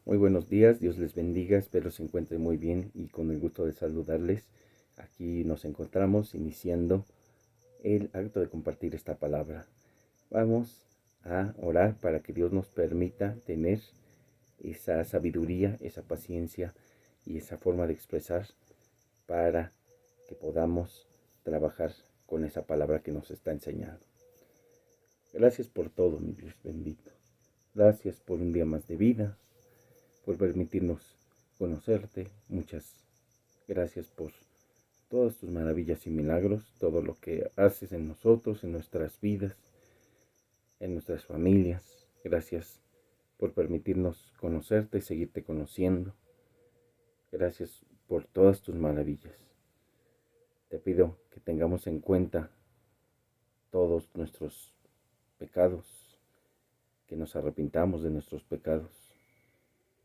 Muy buenos días, Dios les bendiga, espero se encuentren muy bien y con el gusto de saludarles. Aquí nos encontramos iniciando el acto de compartir esta palabra. Vamos a orar para que Dios nos permita tener esa sabiduría, esa paciencia y esa forma de expresar para que podamos trabajar con esa palabra que nos está enseñando. Gracias por todo, mi Dios bendito. Gracias por un día más de vida, por permitirnos conocerte. Muchas gracias por todas tus maravillas y milagros, todo lo que haces en nosotros, en nuestras vidas, en nuestras familias. Gracias por permitirnos conocerte y seguirte conociendo. Gracias por todas tus maravillas. Te pido que tengamos en cuenta todos nuestros pecados, que nos arrepintamos de nuestros pecados,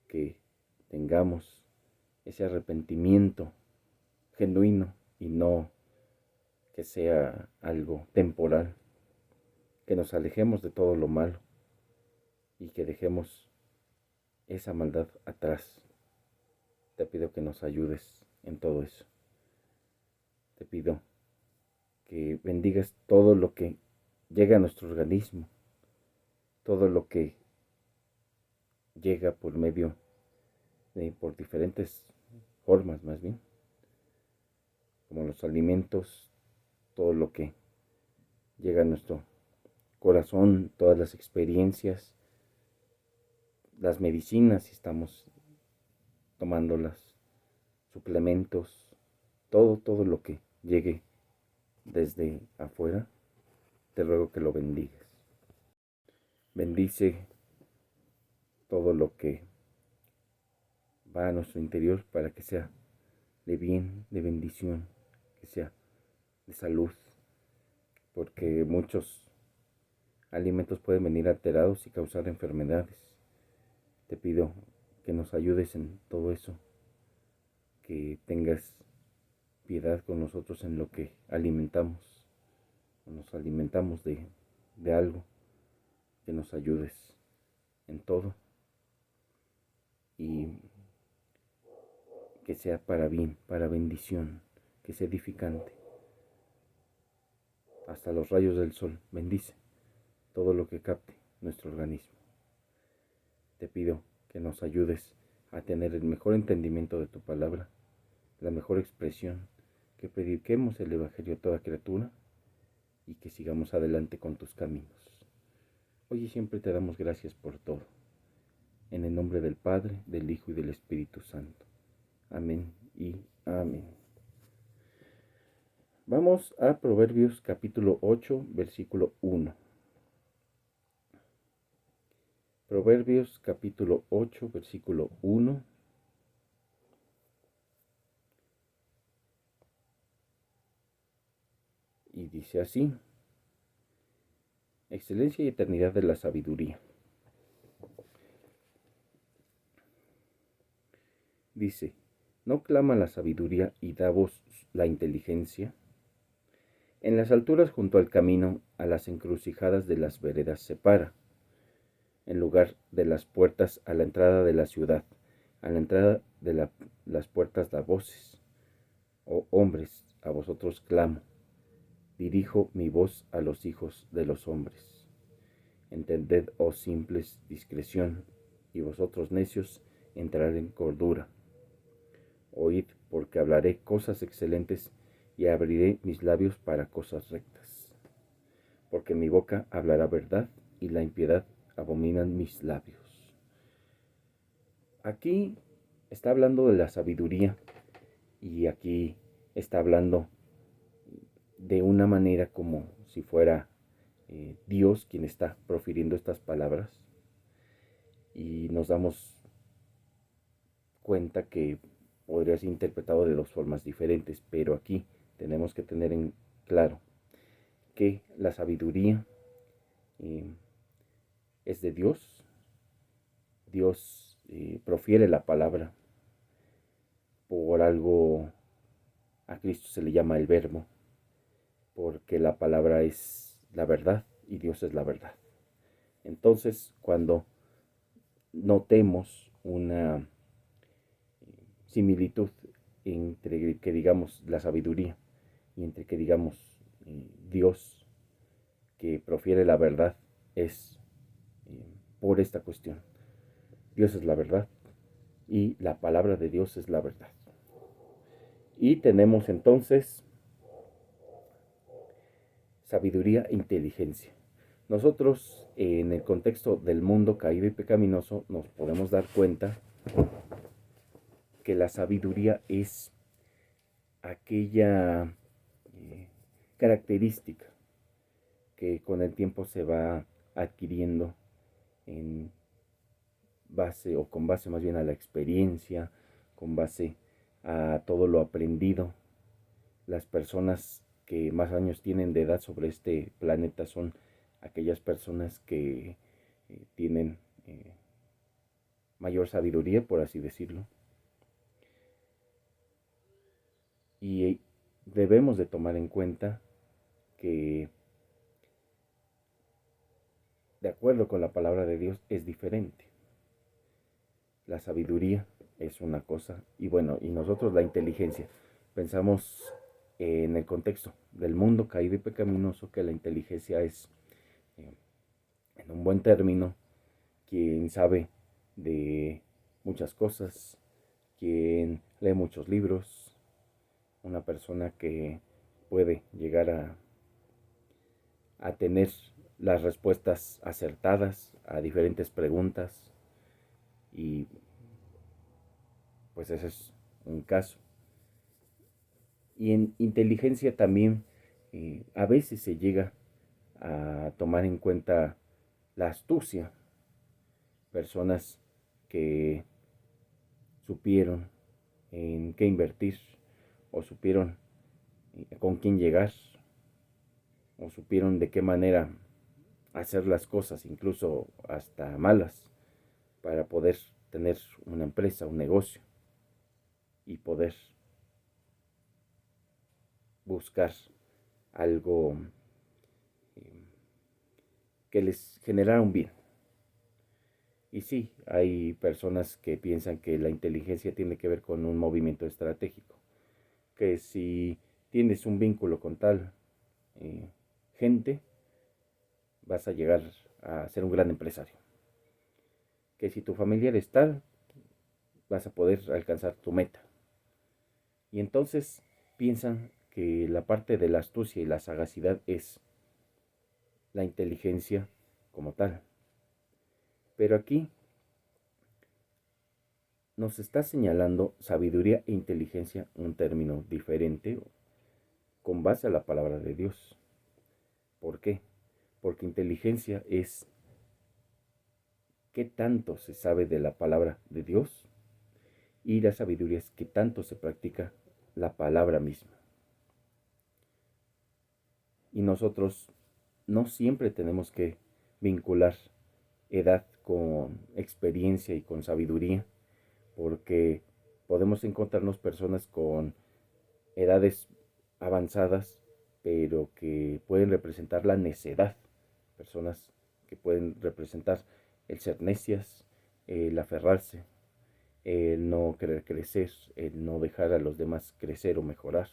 que tengamos ese arrepentimiento genuino y no que sea algo temporal, que nos alejemos de todo lo malo y que dejemos esa maldad atrás. Te pido que nos ayudes en todo eso. Te pido que bendigas todo lo que llega a nuestro organismo, todo lo que llega por diferentes formas más bien, como los alimentos, todo lo que llega a nuestro corazón, todas las experiencias, las medicinas, si estamos tomándolas, suplementos, todo lo que llegue desde afuera, te ruego que lo bendigas. Bendice todo lo que va a nuestro interior para que sea de bien, de bendición, que sea de salud, porque muchos alimentos pueden venir alterados y causar enfermedades. Te pido que nos ayudes en todo eso, que tengas piedad con nosotros en lo que alimentamos, o nos alimentamos de algo, que nos ayudes en todo y que sea para bien, para bendición, que sea edificante. Hasta los rayos del sol, bendice todo lo que capte nuestro organismo. Te pido que nos ayudes a tener el mejor entendimiento de tu palabra, la mejor expresión, que prediquemos el Evangelio a toda criatura y que sigamos adelante con tus caminos. Hoy y siempre te damos gracias por todo. En el nombre del Padre, del Hijo y del Espíritu Santo. Amén y amén. Vamos a Proverbios capítulo 8, versículo 1. Proverbios capítulo 8, versículo 1. Y dice así: excelencia y eternidad de la sabiduría. Dice: ¿no clama la sabiduría y da voz la inteligencia? En las alturas junto al camino, a las encrucijadas de las veredas se para, en lugar de las puertas a la entrada de la ciudad, a la entrada de las puertas da voces. Oh hombres, a vosotros clamo, dirijo mi voz a los hijos de los hombres. Entended, oh simples, discreción, y vosotros necios, entrar en cordura. Oíd, porque hablaré cosas excelentes y abriré mis labios para cosas rectas. Porque mi boca hablará verdad y la impiedad abominan mis labios. Aquí está hablando de la sabiduría y aquí está hablando de una manera como si fuera Dios quien está profiriendo estas palabras, y nos damos cuenta que podría ser interpretado de dos formas diferentes, pero aquí tenemos que tener en claro que la sabiduría eh, es de Dios. Dios profiere la palabra. Por algo a Cristo se le llama el Verbo, porque la palabra es la verdad y Dios es la verdad. Entonces, cuando notemos una similitud entre que digamos la sabiduría y entre que digamos Dios que profiere la verdad es por esta cuestión. Dios es la verdad y la palabra de Dios es la verdad. Y tenemos entonces sabiduría e inteligencia. Nosotros en el contexto del mundo caído y pecaminoso nos podemos dar cuenta que la sabiduría es aquella característica que con el tiempo se va adquiriendo en base o con base más bien a la experiencia, con base a todo lo aprendido. Las personas que más años tienen de edad sobre este planeta son aquellas personas que tienen mayor sabiduría, por así decirlo. Y debemos de tomar en cuenta que de acuerdo con la palabra de Dios es diferente. La sabiduría es una cosa y bueno, y nosotros la inteligencia. Pensamos en el contexto del mundo caído y pecaminoso que la inteligencia es, en un buen término, quien sabe de muchas cosas, quien lee muchos libros, una persona que puede llegar a tener las respuestas acertadas a diferentes preguntas y pues ese es un caso. Y en inteligencia también a veces se llega a tomar en cuenta la astucia, personas que supieron en qué invertir o supieron con quién llegar o supieron de qué manera hacer las cosas, incluso hasta malas, para poder tener una empresa, un negocio y poder buscar algo que les generara un bien. Y sí, hay personas que piensan que la inteligencia tiene que ver con un movimiento estratégico, que si tienes un vínculo con tal gente, vas a llegar a ser un gran empresario. Que si tu familiar es tal, vas a poder alcanzar tu meta. Y entonces piensan que la parte de la astucia y la sagacidad es la inteligencia como tal. Pero aquí nos está señalando sabiduría e inteligencia, un término diferente con base a la palabra de Dios. ¿Por qué? Porque inteligencia es qué tanto se sabe de la palabra de Dios y la sabiduría es qué tanto se practica la palabra misma. Y nosotros no siempre tenemos que vincular edad con experiencia y con sabiduría, porque podemos encontrarnos personas con edades avanzadas, pero que pueden representar la necedad, personas que pueden representar el ser necias, el aferrarse, el no querer crecer, el no dejar a los demás crecer o mejorar.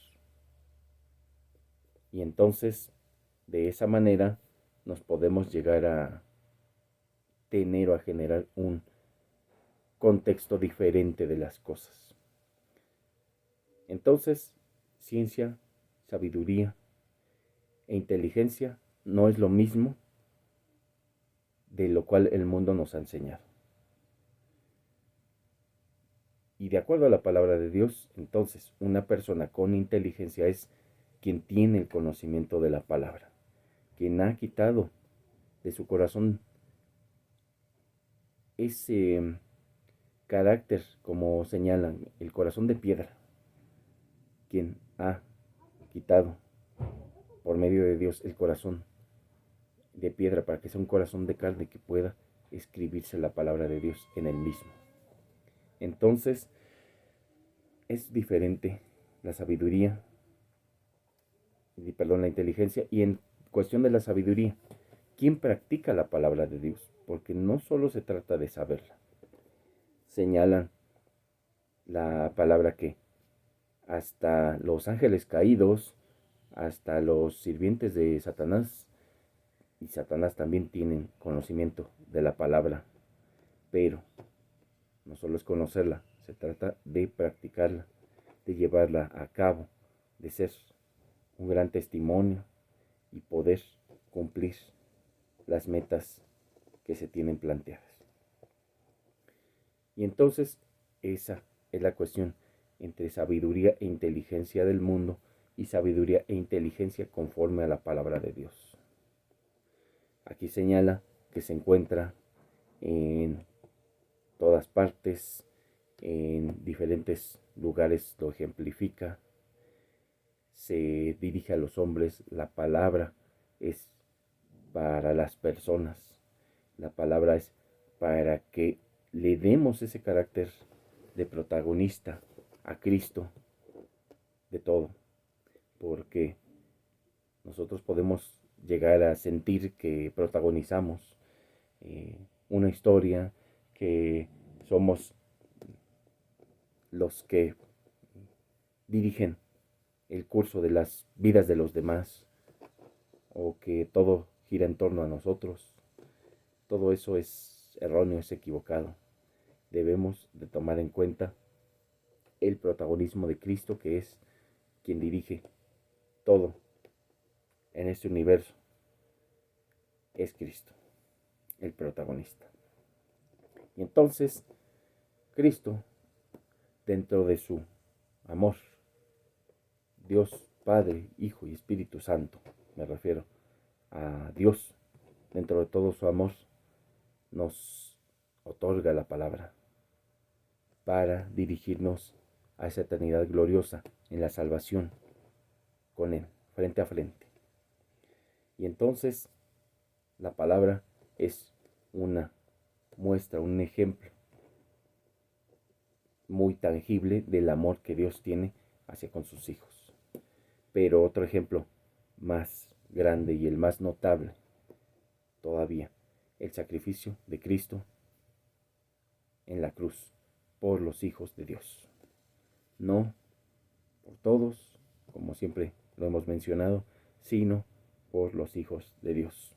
Y entonces, de esa manera, nos podemos llegar a tener o a generar un contexto diferente de las cosas. Entonces, ciencia, sabiduría e inteligencia no es lo mismo de lo cual el mundo nos ha enseñado. Y de acuerdo a la palabra de Dios, entonces una persona con inteligencia es quien tiene el conocimiento de la palabra, quien ha quitado de su corazón ese carácter, como señalan, el corazón de piedra, quien ha quitado por medio de Dios el corazón de piedra para que sea un corazón de carne que pueda escribirse la palabra de Dios en el mismo. Entonces, es diferente la sabiduría, la inteligencia, y en cuestión de la sabiduría, ¿quién practica la palabra de Dios? Porque no solo se trata de saberla, señalan la palabra que hasta los ángeles caídos, hasta los sirvientes de Satanás, y Satanás también tienen conocimiento de la palabra, pero no solo es conocerla, se trata de practicarla, de llevarla a cabo, de ser un gran testimonio y poder cumplir las metas que se tienen planteadas. Y entonces esa es la cuestión entre sabiduría e inteligencia del mundo y sabiduría e inteligencia conforme a la palabra de Dios. Aquí señala que se encuentra en todas partes, en diferentes lugares lo ejemplifica, se dirige a los hombres, la palabra es para las personas, la palabra es para que le demos ese carácter de protagonista a Cristo de todo, porque nosotros podemos llegar a sentir que protagonizamos una historia, que somos los que dirigen el curso de las vidas de los demás, o que todo gira en torno a nosotros. Todo eso es erróneo, es equivocado. Debemos de tomar en cuenta el protagonismo de Cristo, que es quien dirige todo en este universo. Es Cristo, el protagonista. Y entonces, Cristo, dentro de su amor, Dios Padre, Hijo y Espíritu Santo, me refiero a Dios, dentro de todo su amor, nos otorga la palabra para dirigirnos a esa eternidad gloriosa en la salvación con Él, frente a frente. Y entonces la palabra es una muestra, un ejemplo muy tangible del amor que Dios tiene hacia con sus hijos. Pero otro ejemplo más grande y el más notable todavía, el sacrificio de Cristo en la cruz por los hijos de Dios. No por todos, como siempre lo hemos mencionado, sino por los hijos de Dios.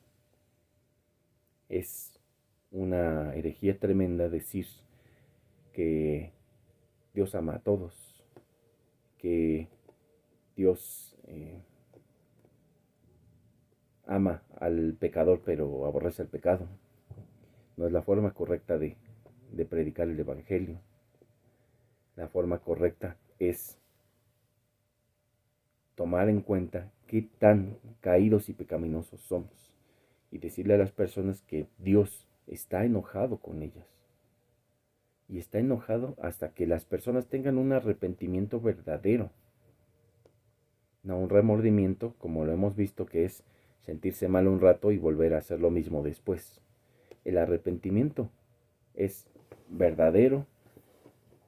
Es una herejía tremenda decir que Dios ama a todos, que Dios ama al pecador pero aborrece al pecado. No es la forma correcta de predicar el Evangelio. La forma correcta es tomar en cuenta qué tan caídos y pecaminosos somos y decirle a las personas que Dios está enojado con ellas. Y está enojado hasta que las personas tengan un arrepentimiento verdadero. No un remordimiento, como lo hemos visto, que es sentirse mal un rato y volver a hacer lo mismo después. El arrepentimiento es verdadero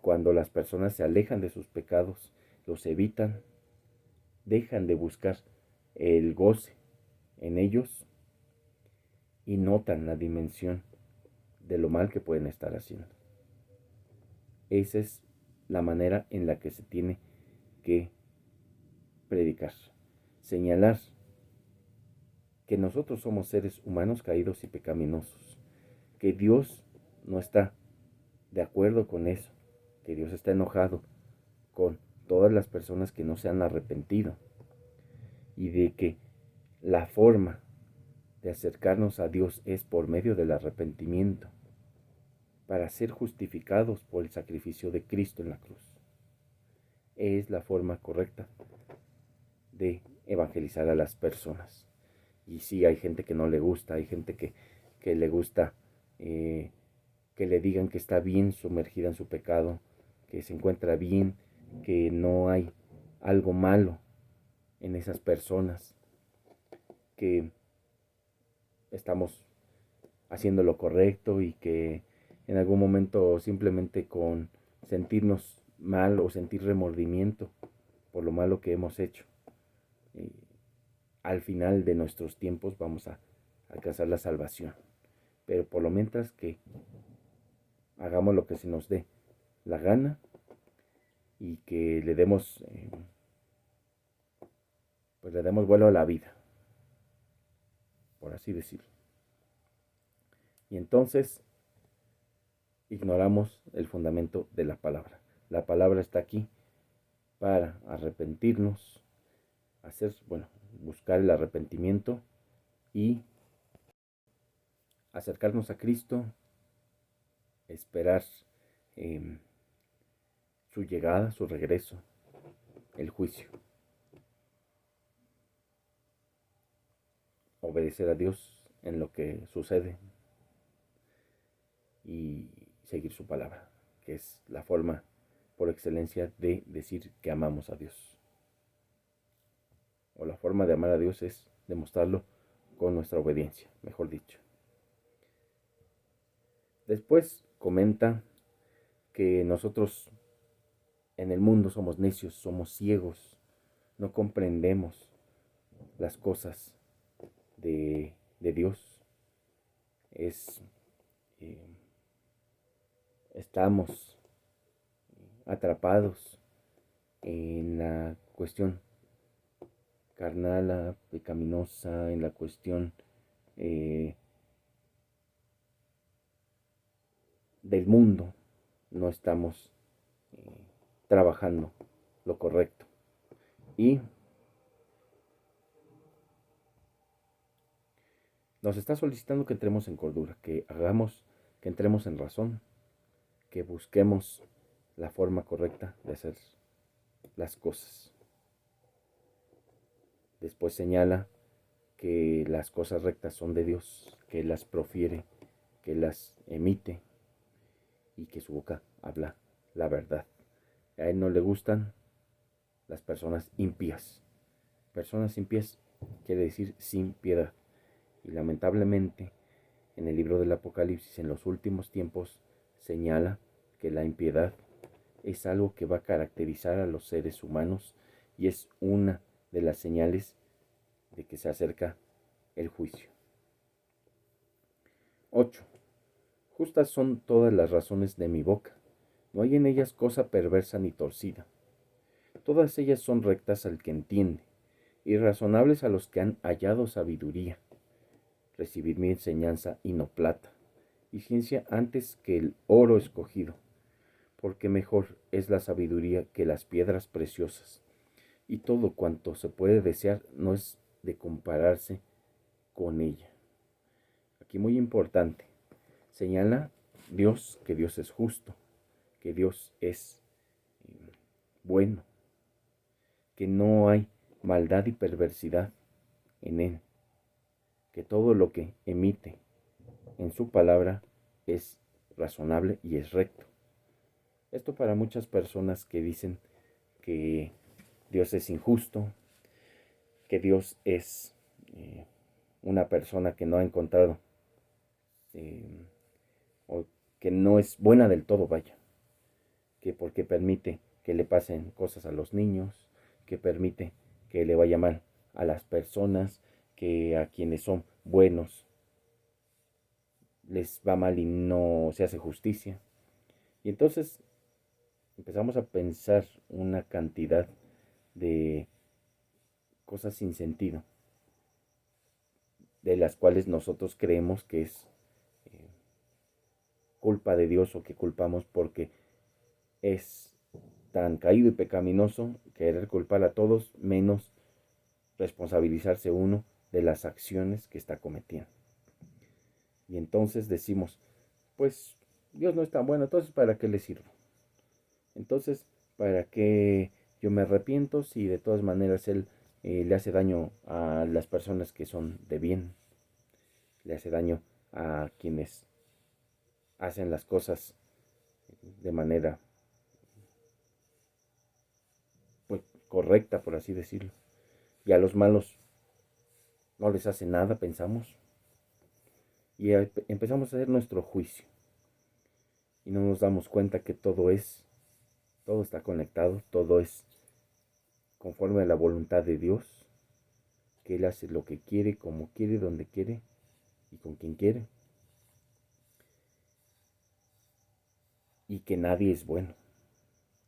cuando las personas se alejan de sus pecados, los evitan, dejan de buscar el goce en ellos y notan la dimensión de lo mal que pueden estar haciendo. Esa es la manera en la que se tiene que predicar, señalar que nosotros somos seres humanos caídos y pecaminosos, que Dios no está de acuerdo con eso, que Dios está enojado con todas las personas que no se han arrepentido, y de que la forma de acercarnos a Dios es por medio del arrepentimiento, para ser justificados por el sacrificio de Cristo en la cruz. Es la forma correcta de evangelizar a las personas. Y sí, hay gente que no le gusta, hay gente que le gusta que le digan que está bien sumergida en su pecado, que se encuentra bien, que no hay algo malo en esas personas, que estamos haciendo lo correcto y que en algún momento simplemente con sentirnos mal o sentir remordimiento por lo malo que hemos hecho, al final de nuestros tiempos vamos a alcanzar la salvación. Pero por lo mientras que hagamos lo que se nos dé la gana y que le demos, pues le demos vuelo a la vida, por así decirlo. Y entonces ignoramos el fundamento de la palabra. La palabra está aquí para arrepentirnos, buscar el arrepentimiento y acercarnos a Cristo, esperar eh, su llegada, su regreso, el juicio. Obedecer a Dios en lo que sucede y seguir su palabra, que es la forma por excelencia de decir que amamos a Dios. O la forma de amar a Dios es demostrarlo con nuestra obediencia, mejor dicho. Después comenta que nosotros en el mundo somos necios, somos ciegos, no comprendemos las cosas de Dios. Eh, estamos atrapados en la cuestión carnal, pecaminosa, en la cuestión del mundo. No estamos trabajando lo correcto. Y nos está solicitando que entremos en cordura, que entremos en razón, que busquemos la forma correcta de hacer las cosas. Después señala que las cosas rectas son de Dios, que las profiere, que las emite y que su boca habla la verdad. A él no le gustan las personas impías. Personas impías quiere decir sin piedad. Y lamentablemente en el libro del Apocalipsis, en los últimos tiempos, señala que la impiedad es algo que va a caracterizar a los seres humanos y es una de las señales de que se acerca el juicio. 8. Justas son todas las razones de mi boca, no hay en ellas cosa perversa ni torcida. Todas ellas son rectas al que entiende, y razonables a los que han hallado sabiduría. Recibid mi enseñanza y no plata, y ciencia antes que el oro escogido, porque mejor es la sabiduría que las piedras preciosas, y todo cuanto se puede desear no es de compararse con ella. Aquí muy importante, señala Dios que Dios es justo, que Dios es bueno, que no hay maldad y perversidad en Él, que todo lo que emite en su palabra es razonable y es recto. Esto para muchas personas que dicen que Dios es injusto, que Dios es una persona que no ha encontrado o que no es buena del todo, vaya, que porque permite que le pasen cosas a los niños, que permite que le vaya mal a las personas, que a quienes son buenos les va mal y no se hace justicia. Y entonces empezamos a pensar una cantidad de cosas sin sentido, de las cuales nosotros creemos que es culpa de Dios o que culpamos porque es tan caído y pecaminoso querer culpar a todos menos responsabilizarse uno de las acciones que está cometiendo. Y entonces decimos, pues Dios no es tan bueno, entonces ¿para qué le sirvo? Entonces, ¿para qué yo me arrepiento si de todas maneras Él le hace daño a las personas que son de bien? Le hace daño a quienes hacen las cosas de manera pues, correcta, por así decirlo. Y a los malos no les hace nada, pensamos. Y empezamos a hacer nuestro juicio. Y no nos damos cuenta que todo está conectado, todo es conforme a la voluntad de Dios, que Él hace lo que quiere, como quiere, donde quiere y con quien quiere. y que nadie es bueno.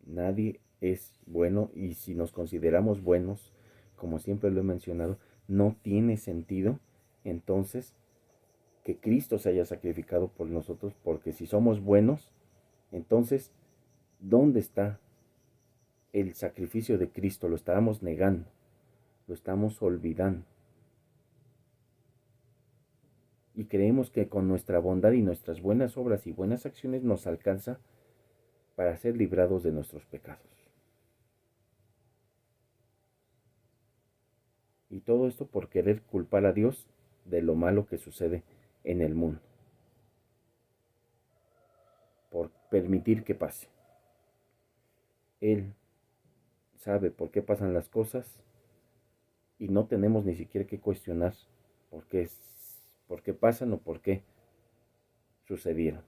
Nadie es bueno, y si nos consideramos buenos, como siempre lo he mencionado, no tiene sentido entonces que Cristo se haya sacrificado por nosotros, porque si somos buenos, entonces, ¿dónde está el sacrificio de Cristo? Lo estábamos negando, lo estamos olvidando. Y creemos que con nuestra bondad y nuestras buenas obras y buenas acciones nos alcanza para ser librados de nuestros pecados. Y todo esto por querer culpar a Dios de lo malo que sucede en el mundo. Por permitir que pase. Él sabe por qué pasan las cosas y no tenemos ni siquiera que cuestionar por qué pasan o por qué sucedieron.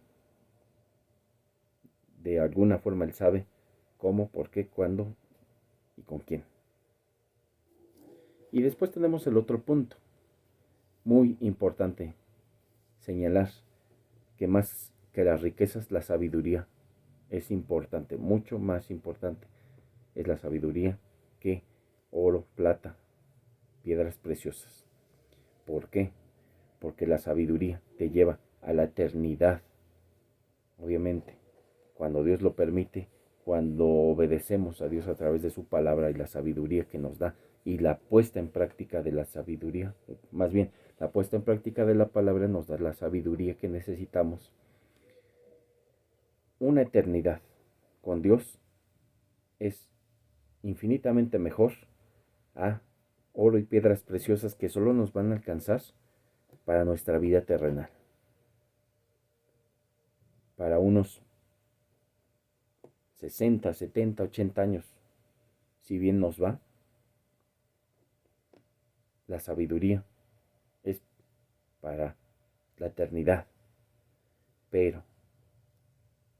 De alguna forma Él sabe cómo, por qué, cuándo y con quién. Y después tenemos el otro punto, muy importante, señalar que más que las riquezas, la sabiduría es importante, mucho más importante es la sabiduría que oro, plata, piedras preciosas. ¿Por qué? Porque la sabiduría te lleva a la eternidad. Obviamente, cuando Dios lo permite, cuando obedecemos a Dios a través de su palabra y la sabiduría que nos da y la puesta en práctica de la sabiduría, más bien, la puesta en práctica de la palabra nos da la sabiduría que necesitamos. Una eternidad con Dios es infinitamente mejor a oro y piedras preciosas que solo nos van a alcanzar para nuestra vida terrenal. Para unos 60, 70, 80 años, si bien nos va, la sabiduría es para la eternidad, pero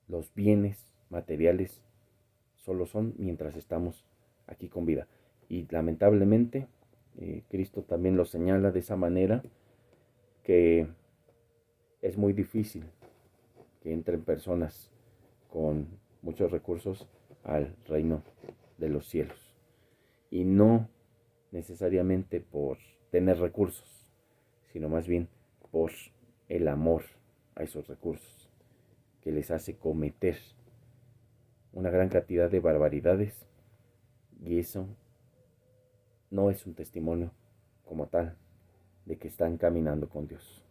los bienes materiales solo son mientras estamos aquí con vida. Y lamentablemente, Cristo también lo señala de esa manera, que es muy difícil que entren personas con muchos recursos al reino de los cielos. Y no necesariamente por tener recursos, sino más bien por el amor a esos recursos, que les hace cometer una gran cantidad de barbaridades, y eso no es un testimonio como tal de que están caminando con Dios.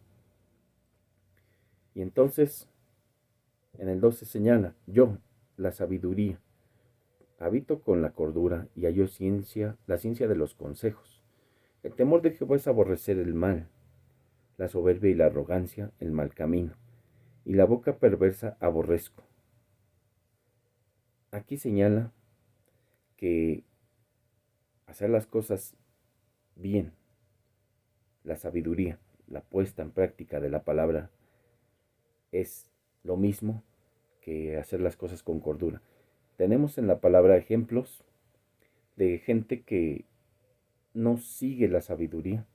Y entonces, en el 12 señala, yo, la sabiduría, habito con la cordura y hallo ciencia, la ciencia de los consejos. El temor de Jehová es aborrecer el mal, la soberbia y la arrogancia, el mal camino, y la boca perversa aborrezco. Aquí señala que hacer las cosas bien, la sabiduría, la puesta en práctica de la palabra, es lo mismo que hacer las cosas con cordura. Tenemos en la palabra ejemplos de gente que no sigue la sabiduría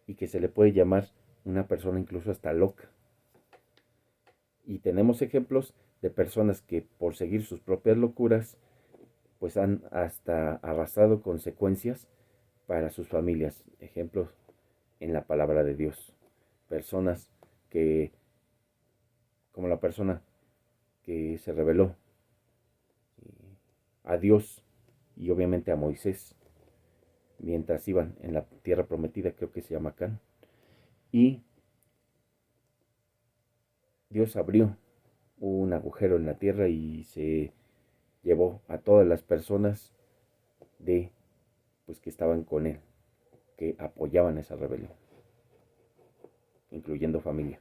y que se le puede llamar una persona incluso hasta loca. Y tenemos ejemplos de personas que por seguir sus propias locuras pues han hasta arrastrado consecuencias para sus familias. Ejemplos en la palabra de Dios. Personas que, como la persona que se rebeló a Dios y obviamente a Moisés mientras iban en la tierra prometida, creo que se llama Canaán, y Dios abrió un agujero en la tierra y se llevó a todas las personas de pues que estaban con él, que apoyaban esa rebelión, incluyendo familia.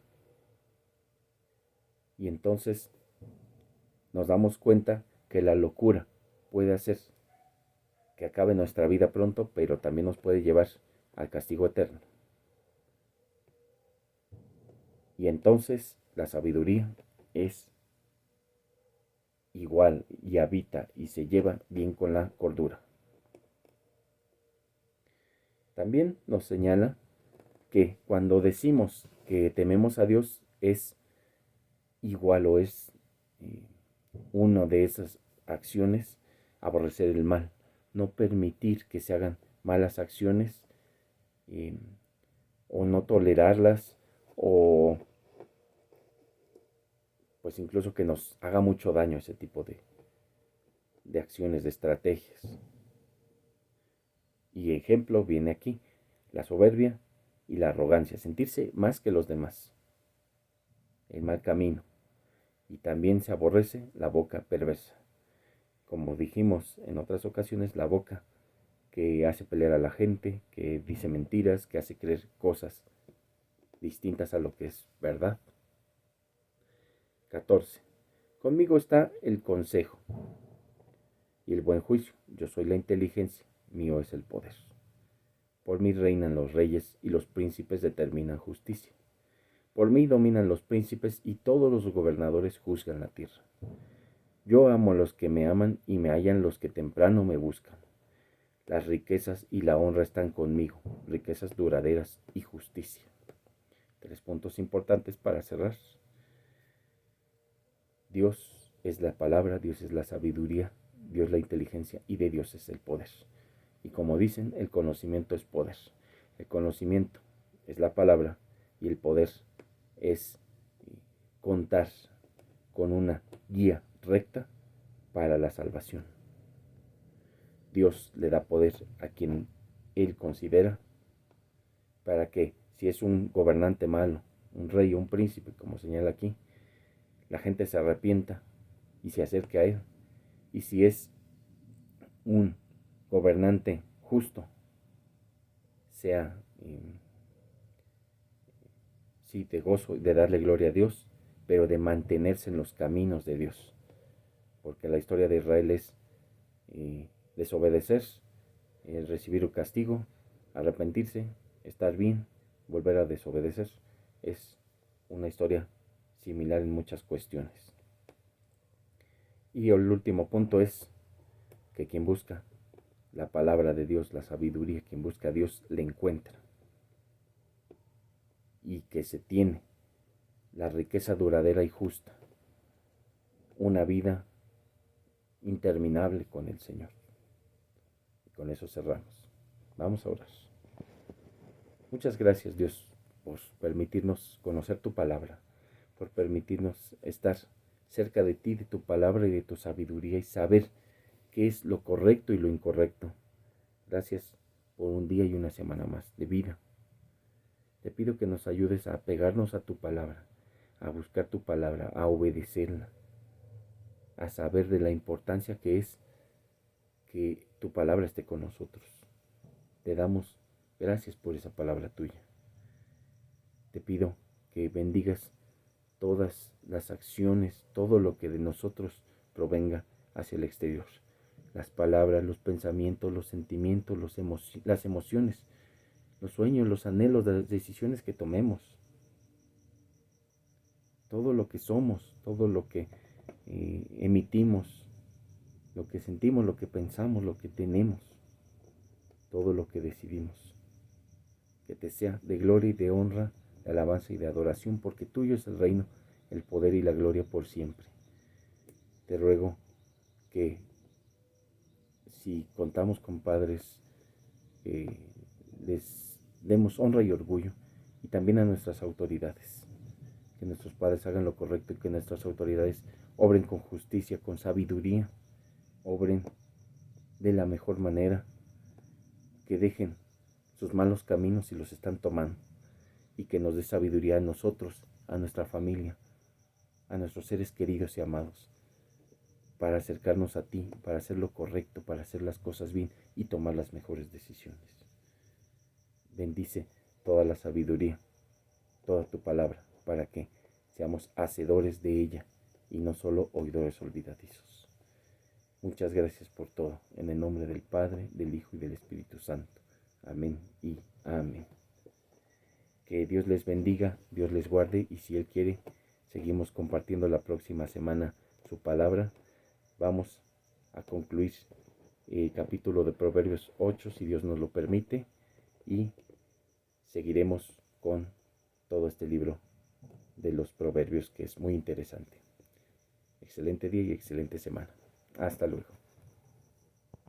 Y entonces nos damos cuenta que la locura puede hacer que acabe nuestra vida pronto, pero también nos puede llevar al castigo eterno. Y entonces la sabiduría es igual y habita y se lleva bien con la cordura. También nos señala que cuando decimos que tememos a Dios es igual o es una de esas acciones, aborrecer el mal, no permitir que se hagan malas acciones, o no tolerarlas, o pues incluso que nos haga mucho daño ese tipo de acciones, de estrategias. Y ejemplo viene aquí, la soberbia y la arrogancia, sentirse más que los demás, el mal camino. Y también se aborrece la boca perversa. Como dijimos en otras ocasiones, la boca que hace pelear a la gente, que dice mentiras, que hace creer cosas distintas a lo que es verdad. 14. Conmigo está el consejo y el buen juicio. Yo soy la inteligencia, mío es el poder. Por mí reinan los reyes y los príncipes determinan justicia. Por mí dominan los príncipes y todos los gobernadores juzgan la tierra. Yo amo a los que me aman y me hallan los que temprano me buscan. Las riquezas y la honra están conmigo, riquezas duraderas y justicia. 3 puntos importantes para cerrar. Dios es la palabra, Dios es la sabiduría, Dios la inteligencia y de Dios es el poder. Y como dicen, el conocimiento es poder. El conocimiento es la palabra y el poder es contar con una guía recta para la salvación. Dios le da poder a quien Él considera para que, si es un gobernante malo, un rey o un príncipe, como señala aquí, la gente se arrepienta y se acerque a Él. Y si es un gobernante justo, sea sí, de gozo y de darle gloria a Dios, pero de mantenerse en los caminos de Dios. Porque la historia de Israel es desobedecer, recibir un castigo, arrepentirse, estar bien, volver a desobedecer. Es una historia similar en muchas cuestiones. Y el último punto es que quien busca la palabra de Dios, la sabiduría, quien busca a Dios, le encuentra. Y que se tiene la riqueza duradera y justa, una vida interminable con el Señor. Y con eso cerramos. Vamos a orar. Muchas gracias, Dios, por permitirnos conocer tu palabra, por permitirnos estar cerca de ti, de tu palabra y de tu sabiduría y saber qué es lo correcto y lo incorrecto. Gracias por un día y una semana más de vida. Te pido que nos ayudes a apegarnos a tu palabra, a buscar tu palabra, a obedecerla, a saber de la importancia que es que tu palabra esté con nosotros. Te damos gracias por esa palabra tuya. Te pido que bendigas todas las acciones, todo lo que de nosotros provenga hacia el exterior. Las palabras, los pensamientos, los sentimientos, las emociones, los sueños, los anhelos, las decisiones que tomemos. Todo lo que somos, todo lo que emitimos, lo que sentimos, lo que pensamos, lo que tenemos, todo lo que decidimos. Que te sea de gloria y de honra, de alabanza y de adoración, porque tuyo es el reino, el poder y la gloria por siempre. Te ruego que si contamos con padres, les demos honra y orgullo, y también a nuestras autoridades. Que nuestros padres hagan lo correcto y que nuestras autoridades obren con justicia, con sabiduría, obren de la mejor manera, que dejen sus malos caminos si los están tomando, y que nos dé sabiduría a nosotros, a nuestra familia, a nuestros seres queridos y amados, para acercarnos a ti, para hacer lo correcto, para hacer las cosas bien y tomar las mejores decisiones. Bendice toda la sabiduría, toda tu palabra, para que seamos hacedores de ella y no solo oidores olvidadizos. Muchas gracias por todo, en el nombre del Padre, del Hijo y del Espíritu Santo. Amén y amén. Que Dios les bendiga, Dios les guarde, y si Él quiere, seguimos compartiendo la próxima semana su palabra. Vamos a concluir el capítulo de Proverbios 8, si Dios nos lo permite, y seguiremos con todo este libro de los Proverbios, que es muy interesante. excelente día y excelente semana. Hasta luego.